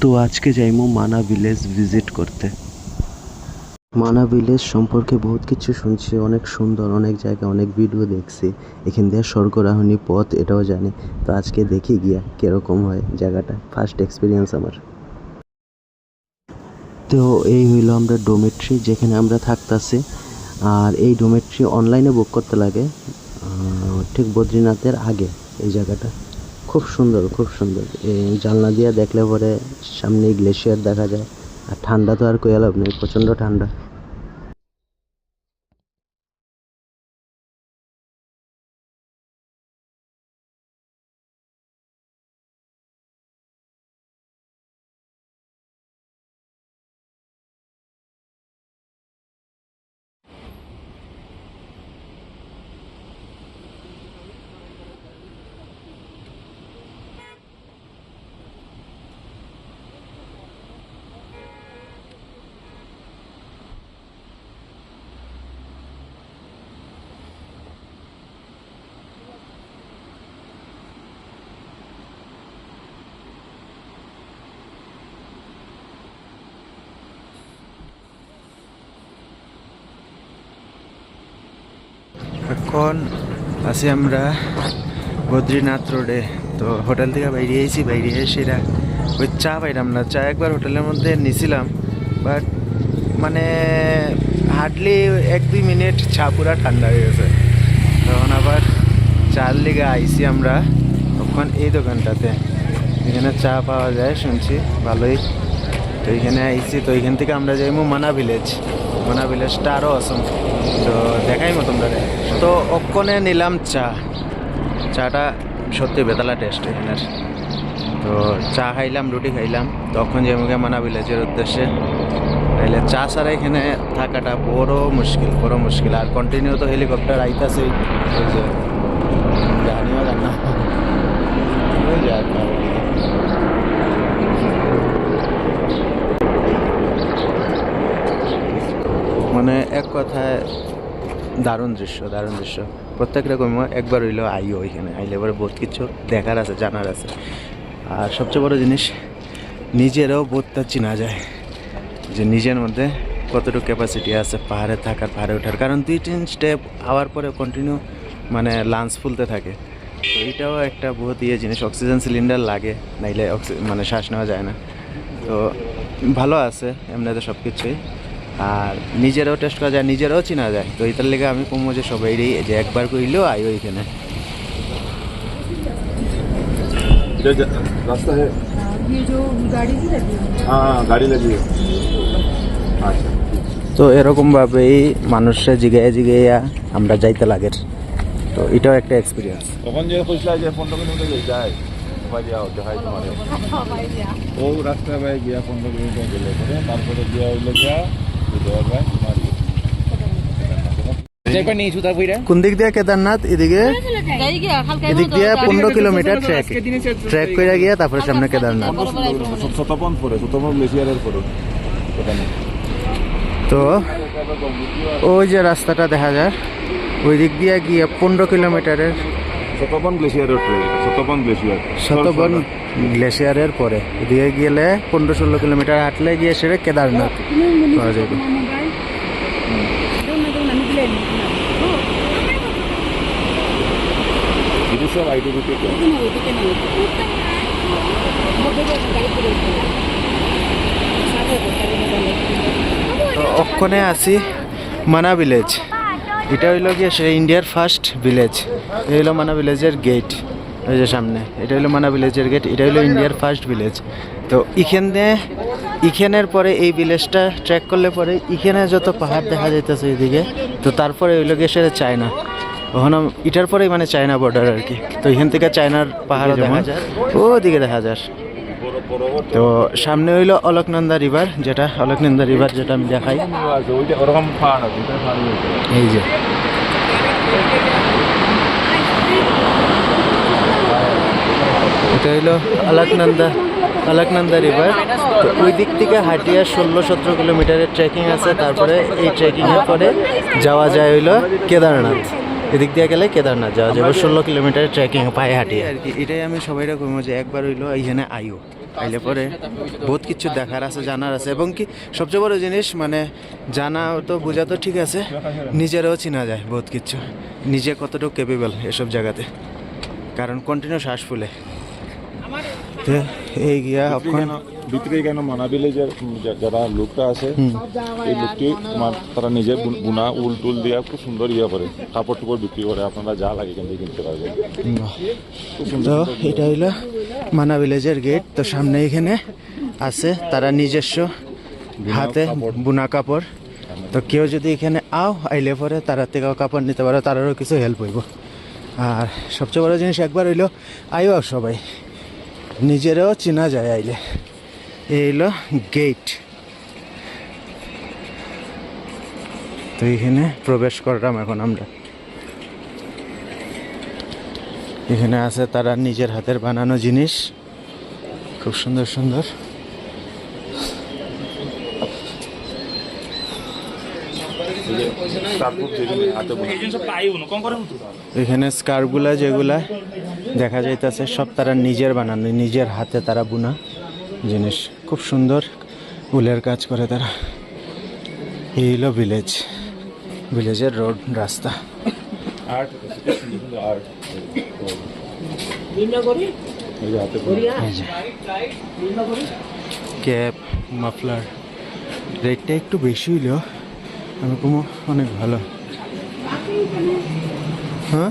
তো আজকে যাইমু মানা ভিলেজ ভিজিট করতে। মানা ভিলেজ সম্পর্কে বহুত কিছু শুনছি, অনেক সুন্দর, অনেক জায়গা, অনেক ভিডিও দেখছি। এখান দিয়ে স্বর্গরাহনী পথ এটাও জানি। তো আজকে দেখি গিয়া কিরকম হয় জায়গাটা, ফার্স্ট এক্সপিরিয়েন্স আমার। তো এই হইল আমরা ডোমেট্রি যেখানে আমরা থাকতাছি। আর এই ডোমেট্রি অনলাইনে বুক করতে লাগে, ঠিক বদ্রীনাথের আগে। এই জায়গাটা খুব সুন্দর, খুব সুন্দর। এই জানলা দিয়ে দেখলে পরে সামনে গ্লেশিয়ার দেখা যায়। আর ঠান্ডা তো আর কইয়া লাভ নেই, প্রচণ্ড ঠান্ডা। এখন আছি আমরা বদ্রীনাথ রোডে। তো হোটেল থেকে বাইরে এসেছি, বাইরে এসে ওই চা পাইলাম না। চা একবার হোটেলের মধ্যে নিয়েছিলাম, বাট মানে হার্ডলি 1-2 মিনিট চা পুরা ঠান্ডা হয়ে গেছে। তখন আবার চার লিগে আইসি আমরা তখন এই দোকানটাতে, এখানে চা পাওয়া যায় শুনছি ভালোই। তো এখানে আইসি, তো এখান থেকে আমরা যাইমু মানা ভিলেজ। মানা ভিলেজটা আরও অসম, তো দেখাইমো তোমরা। তো অক্ষণে নিলাম চাটা সত্যি বেতালা টেস্ট এখানের। তো চা খাইলাম, রুটি খাইলাম, তখন যেমুকে মানা ভিলেজের উদ্দেশ্যে। তাইলে চা ছাড়া এখানে থাকাটা বড় মুশকিল। আর কন্টিনিউ তো হেলিকপ্টার আইতাছে, ওই যে জানিও জানা ওই যাক। মানে এক কথায় দারুণ দৃশ্য। প্রত্যেক রকম একবার হইলেও আইও, ওইখানে আইলে এবারে বহুত কিছু দেখার আছে, জানার আছে। আর সবচেয়ে বড় জিনিস, নিজেরও বোধটা চিনা যায় যে নিজের মধ্যে কতটুকু ক্যাপাসিটি আছে পাহাড়ে থাকার, পাহাড়ে ওঠার। কারণ 2-3 স্টেপ আওয়ার পরে কন্টিনিউ মানে লাঞ্চ ফুলতে থাকে। তো এটাও একটা বহুত জিনিস। অক্সিজেন সিলিন্ডার লাগে, নাইলে মানে শ্বাস নেওয়া যায় না। তো ভালো আছে এমনিতে সব কিছুই। আর নিজেরাও টেস্ট করা যায়, নিজেরাও চিনা যায়। তো এটার লেগে আমি কমবো যে সবাই যে একবার কইলেও আইও এখানে। रास्ता है ये जो गाड़ी भी लगी है। हाँ गाड़ी लगी है। अच्छा, তো এরকমভাবেই মানুষে জিগাইয়া আমরা যাইতে লাগে। তো এটাও একটা এক্সপিরিয়েন্স। তখন যে কইলা যে 15 কিলোমিটার যায় সবাই যাও দেখাই তোমারে ও রাস্তা ভাই গিয়া 15 কিলোমিটার গেলে পরে তারপরে গিয়া হইলো গিয়া দেওয়া যায় তোমার কোন দিক দিয়ে কেদারনাথ? এদিক দিয়ে 15 কিলোমিটার ট্রেক করে গিয়া তারপরে সামনে কেদারনাথ। শতপন গ্লেসিয়ারের পরে তো ওই যে রাস্তাটা দেখা যায়, ওই দিক দিয়ে গিয়ে 15 কিলোমিটারের শতপন গ্লেসিয়ারের পরে এদিকে গেলে 15-16 কিলোমিটার হাঁটলে গিয়ে সেটা কেদারনাথ পাওয়া যাবে। তো ওখানে আছি মানা ভিলেজ। এটা হইল গিয়ে সে ইন্ডিয়ার ফার্স্ট ভিলেজ। এটা হইলো মানা ভিলেজের গেট, ওই যে সামনে। এটা হইলো মানা ভিলেজের গেট, এটা হইলো ইন্ডিয়ার ফার্স্ট ভিলেজ। তো এখানের পরে এই ভিলেজটা ট্র্যাক করলে পরে এখানে যত পাহাড় দেখা যাইতেছে এদিকে, তো তারপরে হইলো গিয়ে সেটা চায়না। ওখানে এটার পরেই মানে চায়না বর্ডার আর কি। তো এখান থেকে চায়নার পাহাড় দেখা যায়, ওদিকে দেখা যায়। তো সামনে হইলো অলকনন্দা রিভার, যেটা আমি দেখাই। এই যে এটা হইলো অলকনন্দা রিভার। তো ওই দিক থেকে হাটিয়া 16-17 কিলোমিটারের ট্রেকিং আছে। তারপরে এই ট্রেকিংয়ের পরে যাওয়া যায় হইলো কেদারনাথ। এদিক দিয়ে গেলে কেদারনাথ যাওয়া যাবে 16 কিলোমিটারের ট্রেকিং পায়ে হাঁটিয়ে আর কি। এটাই আমি সবাইরা কইমো যে একবার হইলো এইখানে আইও। আইলে পরে বহুত কিছু দেখার আছে, জানার আছে, এবং কি সবচেয়ে বড় জিনিস মানে জানা তো বোঝা তো ঠিক আছে, নিজেরও চিনা যায় বহুত কিছু, নিজে কতটুকু ক্যাপেবল এসব জায়গাতে, কারণ কন্টিনিউ শ্বাস ফুলে। তো এই গিয়া অক্ষণ ভিতরে কেন মানা ভিলেজের যারা লোকটা আছে এই লোকটি তোমার তারা নিজে বুনা উল টুল দিয়া খুব সুন্দর ইয়ে করে, কাপড় টুপড় বিক্রি করে, আপনারা যা লাগে কিন্তু কিনতে পারবেন। তো এটা হইলো মানা ভিলেজের গেট। তো সামনে এখানে আছে তারা নিজস্ব হাতে বুনা কাপড়। তো কেউ যদি এখানে আইলে পরে তারা থেকেও কাপড় নিতে পারো, তারারও কিছু হেল্প হইব। আর সবচেয়ে বড় জিনিস একবার হইলো আইও সবাই, নিজেরও চেনা যায় আইলে। এই হলো গেট। তো এখানে প্রবেশ করলাম এখন আমরা। এখানে আছে তারা নিজের হাতের বানানো জিনিস, খুব সুন্দর সুন্দর। এখানে স্কার্ফগুলা যেগুলা দেখা যাইতেছে সব তারা নিজের বানানো, নিজের হাতে তারা বুনা জিনিস, খুব সুন্দর উলের কাজ করে তারা। এই হলো ভিলেজ, ভিলেজের রোড রাস্তা। ক্যাপ মাফলার রেটটা একটু বেশি হইলেও আমি কমো অনেক ভালো। হ্যাঁ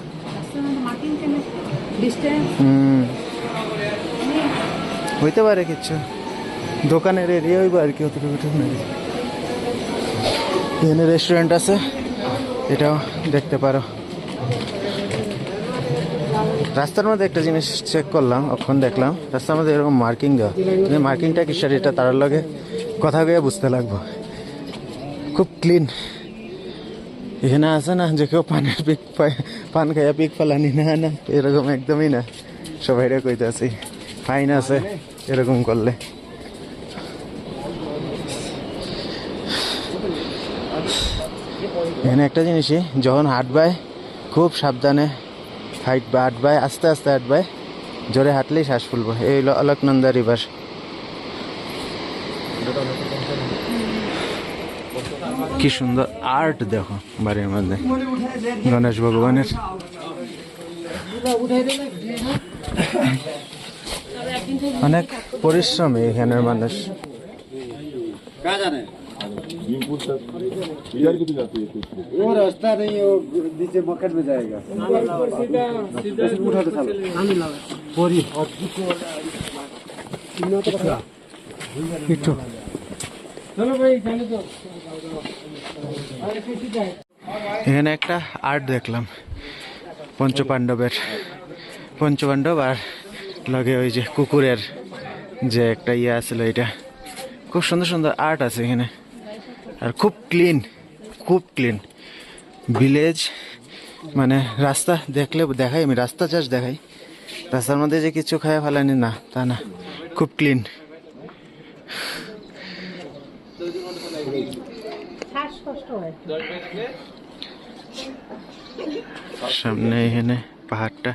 হইতে পারে কিছু দোকানের এরিয়া হইব আর কি, অতটুকু ঠিক নাই। এখানে রেস্টুরেন্ট আছে, এটাও দেখতে পারো। রাস্তার মধ্যে একটা জিনিস চেক করলাম, এখন দেখলাম রাস্তার মধ্যে এরকম মার্কিং দেওয়া, মার্কিংটা কিসের এটা তার লগে কথা কয়ে বুঝতে লাগবো। খুব ক্লিন। এখানে আছে না যে কেউ পানের পিক পান খাইয়া পিক ফেলানি না, না এরকম একদমই না, সবাই রে কইতাছি ফাইন আছে এরকম করলে। এখানে একটা জিনিসই, যখন হাঁটবাই খুব সাবধানে হাঁটবাই, আস্তে আস্তে হাঁটবাই, জোরে হাঁটলেই শ্বাস ফুলবো। এই হলো অলকনন্দা রিভার। কি সুন্দর আর্ট দেখো বাড়ির মধ্যে, গণেশ ভগবানের। অনেক পরিশ্রমী এখানের মানুষ। वो रास्ता नहीं है, वो नीचे मक्खन में जाएगा। उठा तो चलो भाई चलो तो। এখানে একটা আর্ট দেখলাম পঞ্চপাণ্ডব আর লগে ওই যে কুকুরের যে একটা ইয়ে আছিল, এটা খুব সুন্দর সুন্দর আর্ট আছে এখানে। আর খুব ক্লিন ভিলেজ। মানে রাস্তা দেখলে দেখাই, আমি রাস্তা জাস্ট দেখাই, রাস্তার মধ্যে যে কিছু খায় ফেলানি না তা না, খুব ক্লিন। সামনে এখানে পাহাড়টা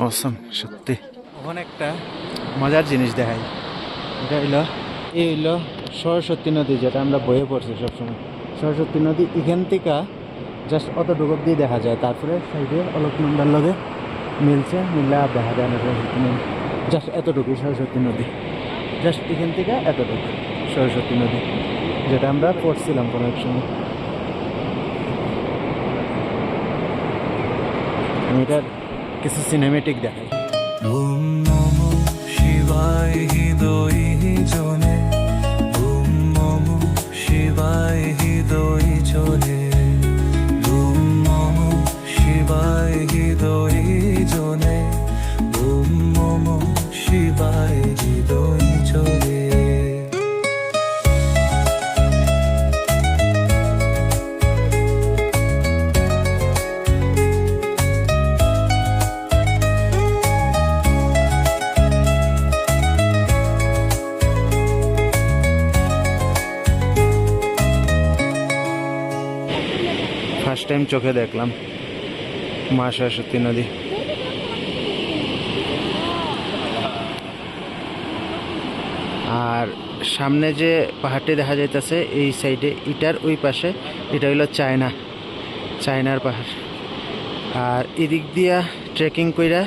অসম সত্যি। ওখানে একটা মজার জিনিস দেখাই, এটা হইলো সরস্বতী নদী, যেটা আমরা বয়ে পড়ছি সবসময়। সরস্বতী নদী এখান থেকে জাস্ট অতটুকু দিয়ে দেখা যায়, তারপরে সাইডে অলকনন্দার লগে মিললে আর দেখা যায় না সরস্বতী নদী। জাস্ট এতটুকুই সরস্বতী নদী, জাস্ট এখান থেকে এতটুকু সরস্বতী নদী, যেটা আমরা পড়ছিলাম কোনো এক সময়। আমি এটার কিছু সিনেমেটিক দেখাই। ওম নমঃ শিবায় হৃদয় জনে, ওম নমঃ শিবায় হৃদয় জনে, ওম নমঃ শিবায় হৃদয় জনে, ওম নমঃ শিবায় হৃদয় জনে। ফার্স্ট টাইম চোখে দেখলাম মা সরস্বতী নদী। আর সামনে যে পাহাড়টি দেখা যাইতেছে এই সাইডে, এটার ওই পাশে এটা হইলো চায়নার পাহাড়। আর এদিক দিয়া ট্রেকিং কইরা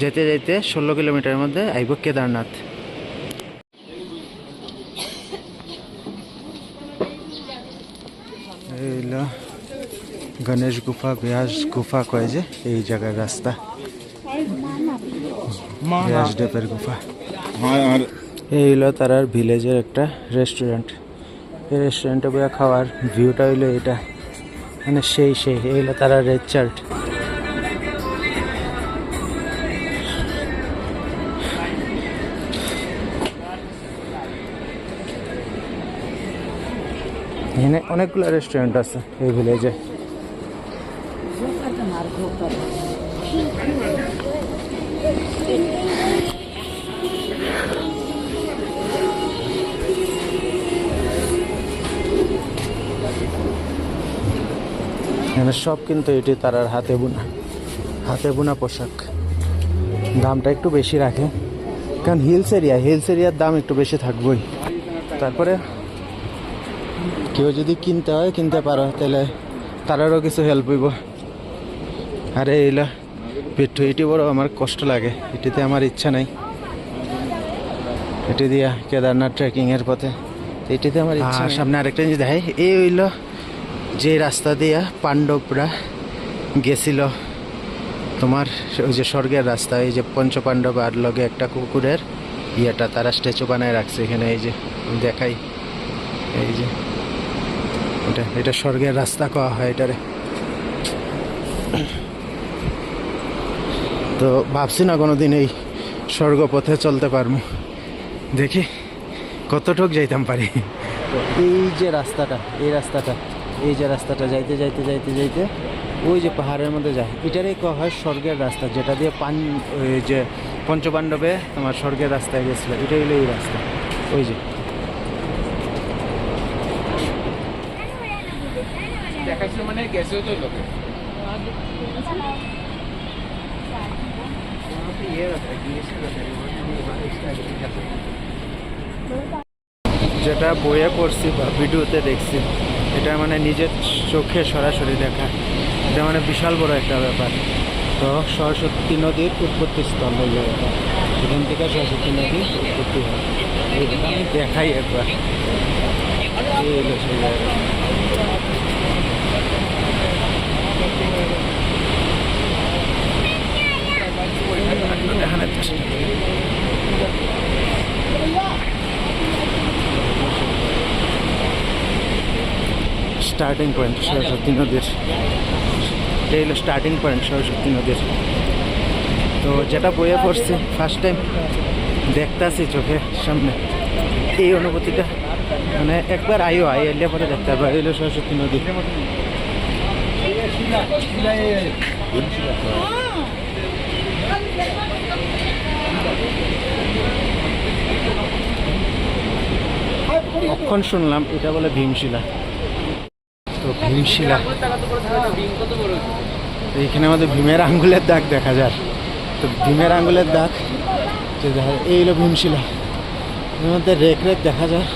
যেতে যেতে 16 কিলোমিটারের মধ্যে আইব কেদারনাথ। এই হইলো গণেশ গুফা, ব্যাস গুফা কয় যে এই জায়গার রাস্তা, ব্যাস ডেপের গুফা। এই হইলো তারার ভিলেজের একটা রেস্টুরেন্ট। এই রেস্টুরেন্টে বইয়া খাওয়ার ভিউটা হইলো এটা, মানে সেই এই হইলো তারা রেড চার্ট। এখানে অনেকগুলো রেস্টুরেন্ট আছে এই ভিলেজে। এখানে সব কিন্তু এটি তারার হাতে বোনা পোশাক। দামটা একটু বেশি রাখে, কারণ হিলস এরিয়ার দাম একটু বেশি থাকবেই। তারপরে কেউ যদি কিনতে হয় কিনতে পারো, তাহলে তারারও কিছু হেল্প হইব। আরে এইলা পেট্রো এটি বড় আমার কষ্ট লাগে, এটিতে আমার ইচ্ছা নাই। এটি দিয়া কেদারনাথ ট্রেকিংয়ের পথে, এটিতে আমার ইচ্ছা। সামনে আরেকটা জিনিস দেখাই, এই হইল যে রাস্তা দিয়া পাণ্ডবরা গেছিল তোমার ওই যে স্বর্গের রাস্তা। এই যে পঞ্চপাণ্ডব আর লগে একটা কুকুরের ইয়েটা তারা স্ট্যাচু বানায় রাখছে এখানে। এই যে দেখাই, এই যে এটা স্বর্গের রাস্তা কওয়া হয় এটারে। তো ভাবছি না কোনোদিন এই স্বর্গ পথে চলতে পারবো, দেখি কতটুক যাইতাম পারি। এই যে রাস্তাটা, এই যে রাস্তাটা যাইতে ওই যে পাহাড়ের মধ্যে যায়, এটারই কওয়া হয় স্বর্গের রাস্তা, যেটা দিয়ে ওই যে পঞ্চপাণ্ডবে তোমার স্বর্গের রাস্তায় গেছিল, এটা হইলো এই রাস্তা। ওই যে যেটা বইয়ে পড়ছি বা ভিডিওতে দেখছি, এটা মানে নিজের চোখে সরাসরি দেখা, এটা মানে বিশাল বড় একটা ব্যাপার। তো সরস্বতী নদীর উৎপত্তি স্থল হয়ে যাবে, এখান থেকে সরস্বতী নদী উৎপত্তি হয়। এটা আমি দেখাই একবার, এই হলো সেই জায়গা। দেখানোর চেষ্টা করি। স্টার্টিং পয়েন্ট সরস্বতী নদীর, এটা হলো স্টার্টিং পয়েন্ট সরস্বতী নদীর। তো যেটা বইয়ে পড়ছি, ফার্স্ট টাইম দেখতেছি চোখের সামনে, এই অনুভূতিটা মানে একবার আইলে পরে দেখতে পারবো। এই হলো সরস্বতী নদী। কখন শুনলাম এটা বলে ভীমশিলা। তো ভীমশিলা, এইখানে আমাদের ভীমের আঙ্গুলের দাগ দেখা যায়। তো ভীমের আঙ্গুলের দাগ এই হলো ভীমশিলা, এর মধ্যে রেখ দেখা যায়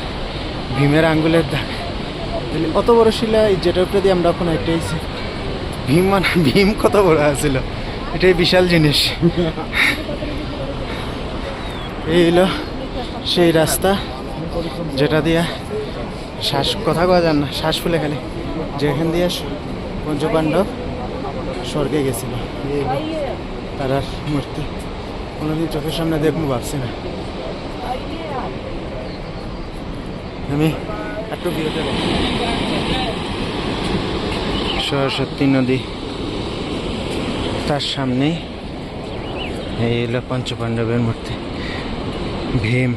ভীমের আঙ্গুলের দাগ। অত বড় শিলা যেটার উপরে দিয়ে আমরা এখন এটাইছি। ভীম কত বড় আছিল, এটাই বিশাল জিনিস। এই হলো সেই রাস্তা যেটা দিয়া কথা কওয়া যান না, শ্বাস ফুলে খালি, যেখান দিয়ে পঞ্চপাণ্ডব স্বর্গে গেছিল। তারার মূর্তি কোনোদিন চোখের সামনে দেখবো ভাবছি না। আমি একটু বিরত সরস্বতী নদী, তার সামনেই এই হলো পঞ্চপাণ্ডবের মূর্তি, ভীম।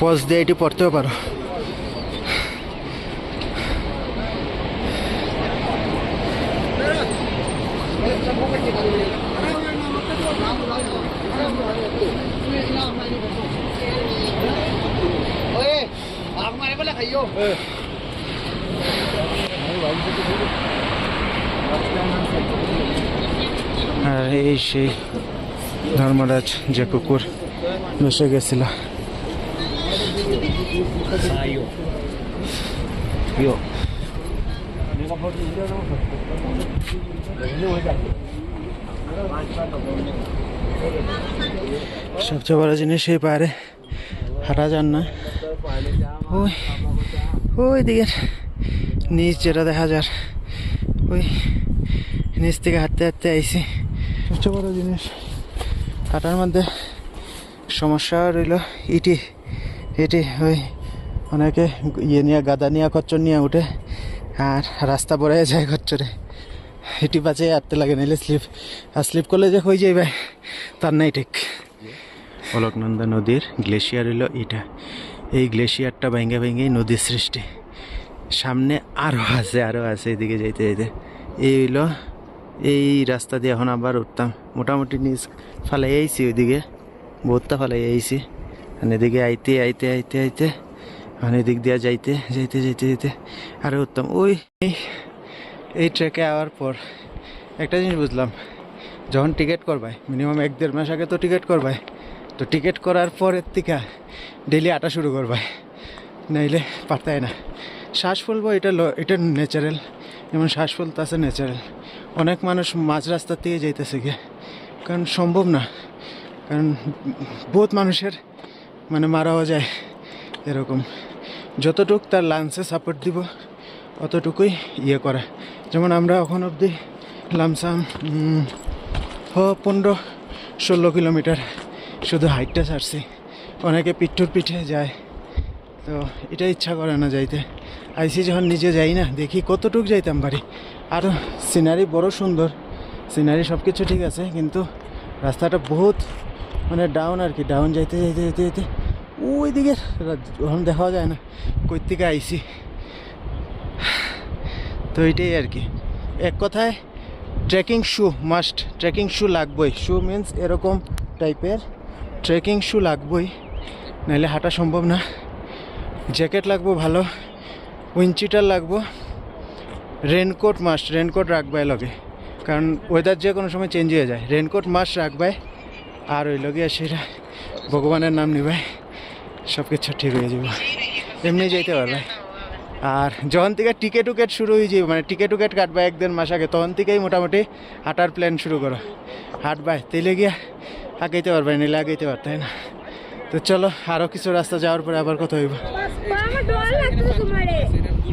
পজ দিয়ে এটি পড়তেও পারো। আর এই সেই ধর্মরাজ যে কুকুর বসে গেছিল। সবচেয়ে বড় জিনিস এই পাহাড়ে হাঁটা যান না, ওই ওই দিকের নিচ যেটা দেখা যায় ওই নিচ থেকে হাঁটতে হাঁটতে আইছি। সবচেয়ে বড় জিনিস হাঁটার মধ্যে সমস্যা রইল ইটি ওই অনেকে নিয়ে গাদা নিয়ে খচ্চর নিয়ে উঠে আর রাস্তা পরে যায় খচ্চরে, ইটি বাঁচে হাঁটতে লাগে, নাইলে স্লিপ করলে যে হয়ে যাইবে তার নাই ঠিক। অলকনন্দা নদীর গ্লেশিয়ার হইল এটা, এই গ্লেশিয়ারটা ভেঙে ভেঙেই নদীর সৃষ্টি। সামনে আরও আছে এদিকে যাইতে এই হইল এই রাস্তা দিয়ে এখন আবার উঠতাম। মোটামুটি নিচ ফালাই আইছি, ওইদিকে বহুতটা ফালাই আইছি, এদিকে আইতে এখন এদিক দিয়ে যাইতে আরও উঠতাম। ওই এই ট্রেকে আওয়ার পর একটা জিনিস বুঝলাম, যখন টিকিট করবাই মিনিমাম 1-1.5 মাস আগে তো টিকিট করবাই, তো টিকিট করার পরের থেকে ডেলি হাঁটা শুরু করবাই, নাইলে পারতাই না। শ্বাস ফেলবো এটা ন্যাচারাল, যেমন শ্বাস ফেলতে আছে ন্যাচারাল। অনেক মানুষ মাঝ রাস্তার থেকে যাইতেছে গিয়ে, কারণ সম্ভব না, কারণ বহুত মানুষের মানে মারাও যায় এরকম। যতটুক তার লাংসে সাপোর্ট দিব অতটুকুই ইয়ে করে। যেমন আমরা এখন অবধি লামসাম 15-16 কিলোমিটার শুধু হাইটটা ছাড়ছি, অনেকে পিঠে যায়, তো এটা ইচ্ছা করে না যাইতে। আইসি যখন নিজে যাই না, দেখি কতটুক যাইতাম পারি। আরও সিনারি বড় সুন্দর, সিনারি সব কিছু ঠিক আছে, কিন্তু রাস্তাটা বহুত মানে ডাউন আর কি, ডাউন যাইতে ওই দিকে ওখান দেখাও যায় না কই থেকে আইসি। তো এইটাই আর কি, এক কথায় trekking shoe must, trekking shoe লাগবই। শু মিন্স এরকম টাইপের ট্রেকিং শু লাগবই, নাহলে হাঁটা সম্ভব না। জ্যাকেট লাগবো ভালো, উইন্ডচিটার লাগবো, রেনকোট মাস্ট, রেনকোট রাখবাই লগে, কারণ ওয়েদার যে কোনো সময় চেঞ্জ হয়ে যায়। রেনকোট মাস্ট রাখবাই, আর ওই লগে সেটা ভগবানের নাম নিবাই, সব কিছু ঠিক হয়ে যাবে, এমনি যাইতে পারবে। আর যখন থেকে টিকেট শুরু হয়ে যাবে, মানে টিকেট কাটবা 1-1.5 মাস আগে, তখন থেকেই মোটামুটি হাঁটার প্ল্যান শুরু করো, হাঁটবাই, তেলে গিয়া আগাইতে পারবে, নিলে আগাইতে পারতাই না। তো চলো আরও কিছু রাস্তা যাওয়ার পরে আবার কথা হইব।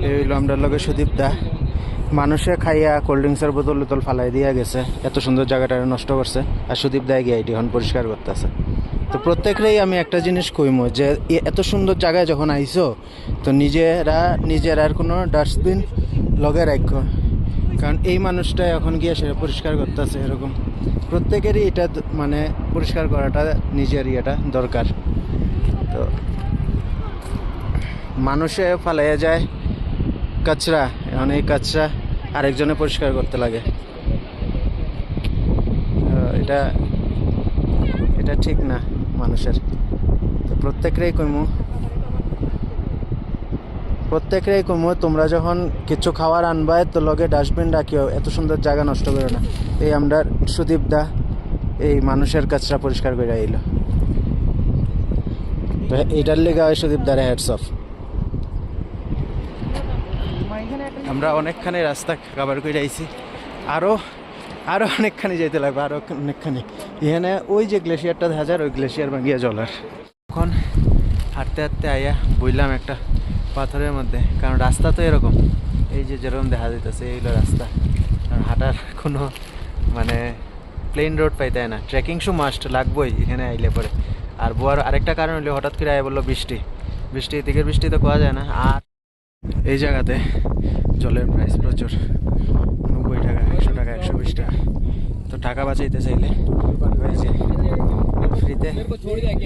এই হইলো আমরা লগে সুদীপ দা, মানুষে খাইয়া কোল্ড ড্রিঙ্কসের বোতল ফালাই দিয়া গেছে, এত সুন্দর জায়গাটা নষ্ট করছে, আর সুদীপ দায় গিয়ে এটি এখন পরিষ্কার করতেছে। তো প্রত্যেকেরই আমি একটা জিনিস কইমো যে এত সুন্দর জায়গায় যখন আইসো, তো নিজের আর কোনো ডাস্টবিন লগে রাখো, কারণ এই মানুষটা এখন গিয়ে সেটা পরিষ্কার করতেছে। এরকম প্রত্যেকেরই এটা মানে পরিষ্কার করাটা নিজের ইয়েটা দরকার। তো মানুষে ফালাইয়া যায় কাচরা, এখন এই কাচরা আরেকজনে পরিষ্কার করতে লাগে, এটা ঠিক না মানুষের। তো প্রত্যেকেরই কইমু তোমরা যখন কিছু খাবার আনবাই তো লগে ডাস্টবিন রাখিও, এত সুন্দর জায়গা নষ্ট করো না। এই আমরা সুদীপ দা এই মানুষের কাচরা পরিষ্কার করে আইল, তো এইটার লেগে সুদীপ দারে হ্যাটস অফ। আমরা অনেকখানি রাস্তা কভার করে আইছি, আরও অনেকখানি যেতে লাগবে, আরও অনেকখানি। এখানে ওই যে গ্লেশিয়ারটা দেখা যায়, ওই গ্লেশিয়ার ভাঙিয়া জলার। এখন হাঁটতে আইয়া বইলাম একটা পাথরের মধ্যে, কারণ রাস্তা তো এরকম, এই যে যেরকম দেখা যাইতেছে এইগুলো রাস্তা, কারণ হাঁটার কোনো মানে প্লেন রোড পাইতে না। ট্রেকিং শু মাস্ট লাগবই এখানে আইলে পরে। আর বোয়ার আরেকটা কারণ হলো হঠাৎ করে আয় বললো বৃষ্টি, এদিকের বৃষ্টি তো কোয়া যায় না। আর এই জায়গাতে জলের প্রাইস প্রচুর, 90 টাকা, 100 টাকা, 120 টাকা। তো টাকা বাঁচাইতে চাইলে ওই যে ফ্রিতে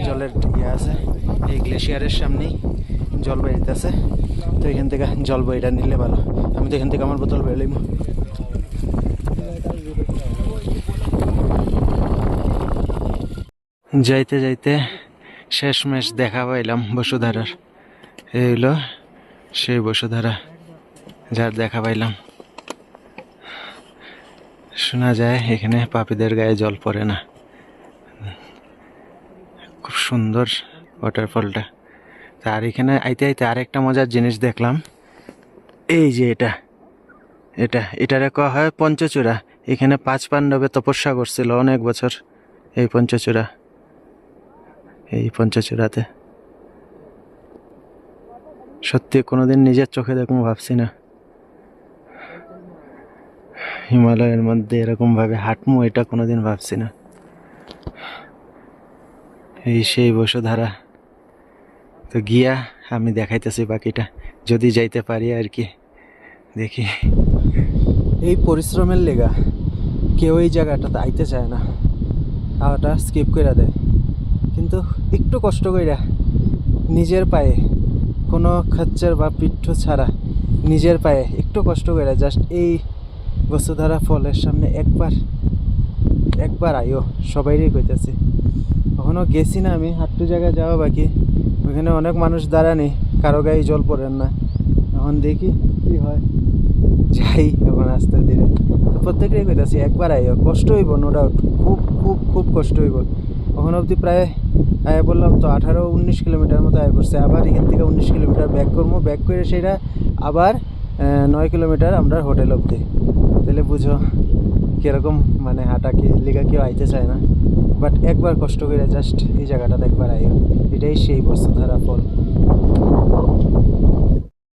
জলের ইয়ে আছে, এই গ্লেশিয়ারের সামনেই জল বেরিতেছে, তো এখান থেকে জল বইটা নিলে ভালো। আমি তো এখান থেকে আমার বোতল বেরোলাম। যাইতে যাইতে শেষমেশ দেখা পাইলাম বসুধারার। এই হইল সেই বসুধারা যার দেখা পাইলাম। শোনা যায় এখানে পাপীদের গায়ে জল পড়ে না। খুব সুন্দর ওয়াটারফলটা। আর এখানে আইতে আইতে আরেকটা মজার জিনিস দেখলাম। এই যে এটারে কয়া হয় পঞ্চচূড়া। এখানে 5 পাণ্ডবে তপস্যা করছিল অনেক বছর এই পঞ্চচূড়াতে। সত্যি কোনোদিন নিজের চোখে দেখুন ভাবছি না হিমালয়ের মধ্যে এরকম ভাবে হাঁটমু, এটা কোনোদিন ভাবছি না। এই সেই বসুধারা। তো গিয়া আমি দেখাইতেছি বাকিটা, যদি যাইতে পারি আর কি। দেখি, এই পরিশ্রমের লেগা কেউ এই জায়গাটাতে আইতে চায় না, আওয়াটা স্কিপ করে দেয়। কিন্তু একটু কষ্ট কইরা নিজের পায়ে, কোনো খচ্চর বা পিঠ্ঠু ছাড়া নিজের পায়ে একটু কষ্ট কইরা জাস্ট এই বসুধারা ফলের সামনে একবার আইও, সবাইরই কইতেছি। কখনো গেছি না আমি, হাঁটু জায়গায় যাওয়া বাকি। ওখানে অনেক মানুষ দাঁড়ানি, কারো গায়ে জল পড়েন না। এখন দেখি কি হয়, যাই এখন আস্তে ধীরে। প্রত্যেকেরই কইতেছি একবার আইও, কষ্ট হইব নো ডাউট, খুব খুব খুব কষ্ট হইব। এখন অবধি প্রায় আয় বললাম তো 18-19 কিলোমিটার মতো আয় পড়ছে। আবার এখান থেকে 19 কিলোমিটার ব্যাক করবো, ব্যাক করে সেটা আবার 9 কিলোমিটার আমরা হোটেল অবধি। তাহলে বুঝো কীরকম মানে হাঁটা, কি লিগা কেউ আইতে চায় না। বাট একবার কষ্ট করে জাস্ট এই জায়গাটাতে একবার আইও, এটাই সেই বসুধারা ফল।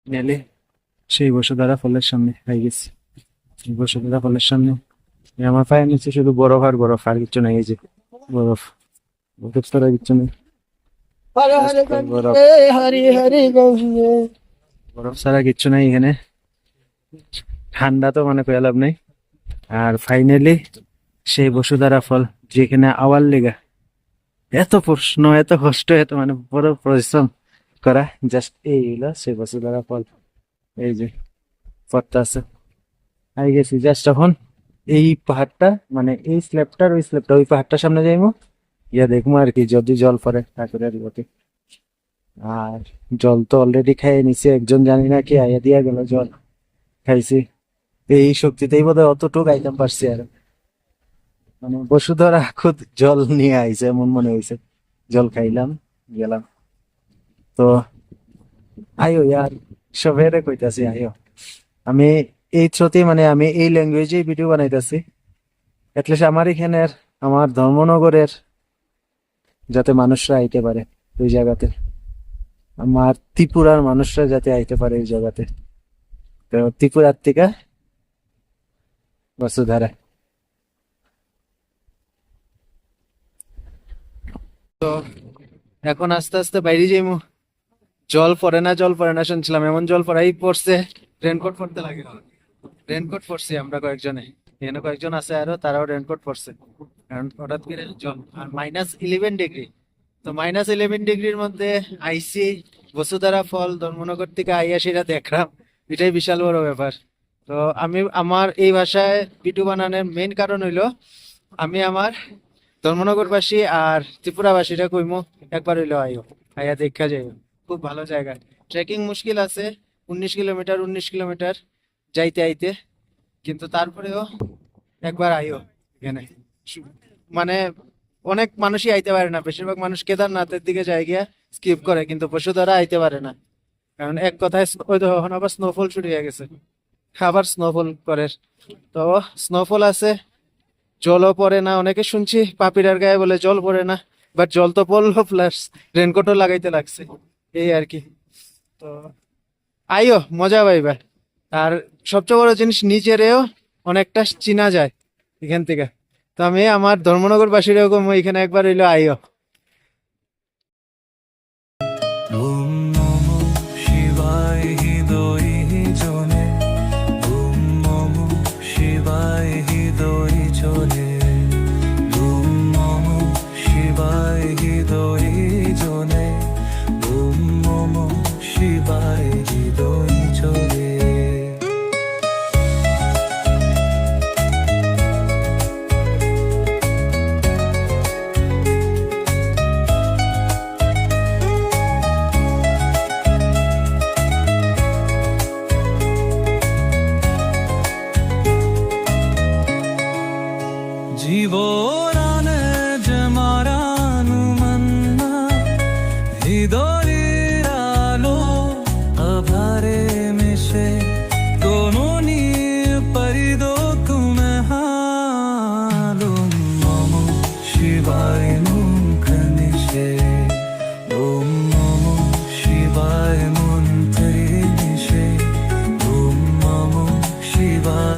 গেলে সেই বসুধারা ফলের সামনে হয়ে গেছি। বসুধারা ফলের সামনে আমার পায়ের নিচে শুধু বরফ আর বরফ, আর কিছু নাই। এই যে বরফ, বরফ ছাড়া কিচ্ছু নেই। বরফ ছাড়া কিচ্ছু নাই এখানে। ঠান্ডা তো মানে কয়া লাভ নেই। আর ফাইনালি সেই বসুধারা ফল, যেখানে আওয়ার লেগা এত প্রশ্ন, এত কষ্ট, এত মানে বড় পরিশ্রম করা, জাস্ট এই হইলো সেই বসুধারা ফল। এই যে পথটা আছে, আই গেছি জাস্ট এখন এই পাহাড়টা, মানে এই স্ল্যাবটার ওই স্ল্যাবটা, ওই পাহাড়টার সামনে যাইবো, ইয়া দেখবো আর কি যদি জল পড়ে ঠাকুরের গতি। আর জল তো অলরেডি খাইয়ে নিছি, একজন জানি না কি আইয়া দিয়া গেল, জল খাইছি। এই শক্তিতেই বোধহয় অতটুকু আইতাম পারছি। আর মানে বসুধরা খুদ জল নিয়ে আইছে এমন মনে হয়েছে। জল খাইলাম, গেলাম। তো আইও ইয়ার, সবেরে কইতাছি আইও। আমি এই থ্রোতে মানে আমি এই ল্যাঙ্গুয়েজে ভিডিও বানাইতেছি, এটলিস্ট আমার এখানের, আমার ধর্মনগরের যাতে মানুষরা আইতে পারে ওই জায়গাতে, আমার ত্রিপুরার মানুষরা যাতে আইতে পারে ওই জায়গাতে। তো ত্রিপুরার থেকে বসুধারা। তো এখন আস্তে আস্তে বাইরে যাইমু। জল পড়ে না শুনছিলাম, এমন জল পড়াই পড়ছে, রেনকোট পড়তে লাগে। রেনকোট পড়ছি আমরা কয়েকজনে, এখানে কয়েকজন আছে আরো, তারাও রেনকোট পড়ছে, কারণ হঠাৎ করে জল। আর -11 ডিগ্রি, তো -11 ডিগ্রির মধ্যে আইসি বসুধারা ফল ধর্মনগর থেকে আইয়া সেটা দেখলাম, এটাই বিশাল বড় ব্যাপার। তো আমি আমার এই ভাষায় ভিডিও বানানোর মেইন কারণ হইলো, আমি আমার ধর্মনগরবাসী আর ত্রিপুরাবাসীরা কইমু একবার হইলো আইয়া দেখা যাইও। খুব ভালো জায়গা, ট্রেকিং মুশকিল আছে, 19 কিলোমিটার যাইতে আইতে, কিন্তু তারপরেও একবার আইও এখানে। মানে অনেক মানুষই আইতে পারে না, বেশিরভাগ মানুষ কেদারনাথের দিকে যায় গিয়া স্কিপ করে, কিন্তু বসুধারা আইতে পারে না। কারণ এক কথায় ওই তো এখন আবার স্নোফল শুরু হয়ে গেছে, আবার স্নোফল করে। তো স্নোফল আছে, জলও পড়ে না। অনেকে শুনছি পাপিরার গায়ে বলে জল পড়ে না, বাট জল তো পড়লো, প্লাস রেনকোটও লাগাইতে লাগছে, এই আর কি। তো আইও, মজা পাইবা। আর সবচেয়ে বড় জিনিস, নিজেরেও অনেকটা চিনা যায় এখান থেকে। তো আমি আমার ধর্মনগরবাসীরাও এখানে একবার হইলো আইও।